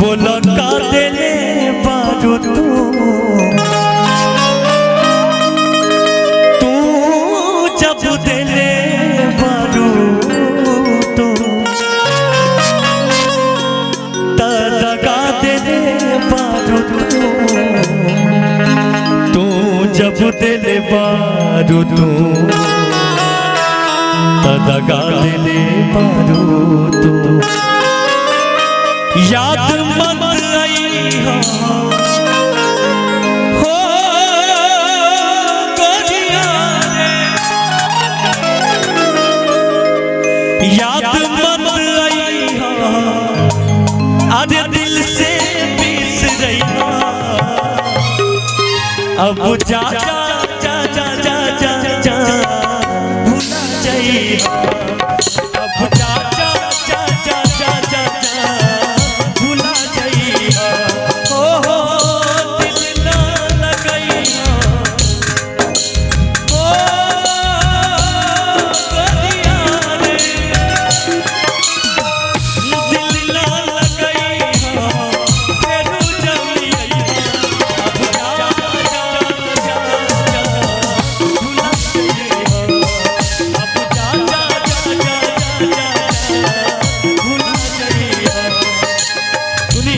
बोला का दिले बारू तू जब दिले बारू दगा दिले बारू तू जब दिले बारू दगा दिले बारू याद मत आई हो गोरिया याद मत आई आधे दिल से बीस रही अब जा जा जा जा जा जा जा भूला जाइए अब जा जा जा जा जा जा जा भूला जाइए हो दिल ना लगाई हो गोरिया रे दिल ना लगाई फिर जल्दी अब जा जा जा जा भूला जाइए अब जा जा जा जा भूला जाइए सुनी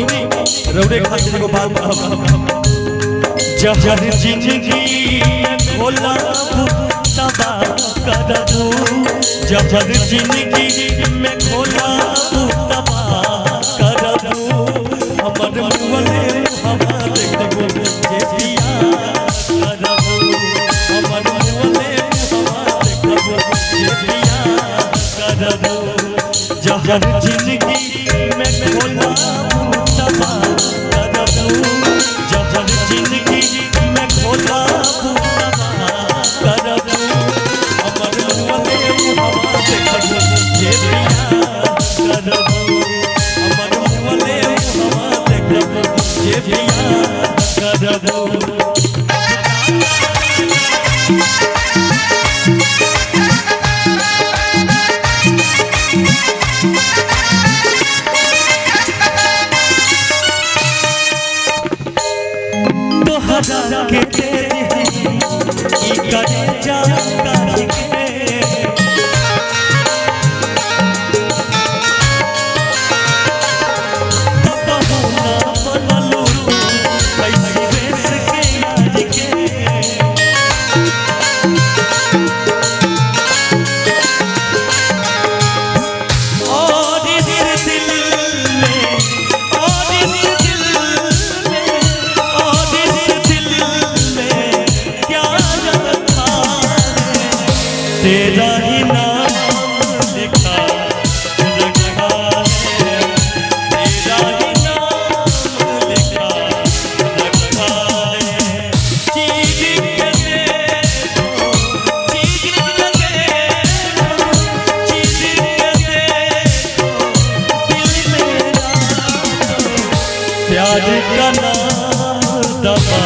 रौड़े खाते को बात जहर जिंदगी में खोला तबा कर दू जहर जिंदगी में खोला तबा कर दू हमर मुँहले हवा देख जे पिया कर दू हमर मुँहले हवा देख जे पिया कर दू जहर जिंदगी में खोला तबा कर दू जहर जिंदगी में खोला तबा कर दू हमर मुँहले हवा देख जे पिया कर दू हमर मुँहले हवा देख जे पिया कर दू तोहरा के तेरी ई करे जा काहे के बहुना बनलू कैसी बेस के आज के और इस दिल में और इस दिल में और इस दिल में क्या रखा है तेरा ही नाम लिखा रखा है तेरा ही नाम लिखा रखा है चीज के दे दो चीज के दे दो चीज के दे दो दिल मेरा प्यार का नाम दबा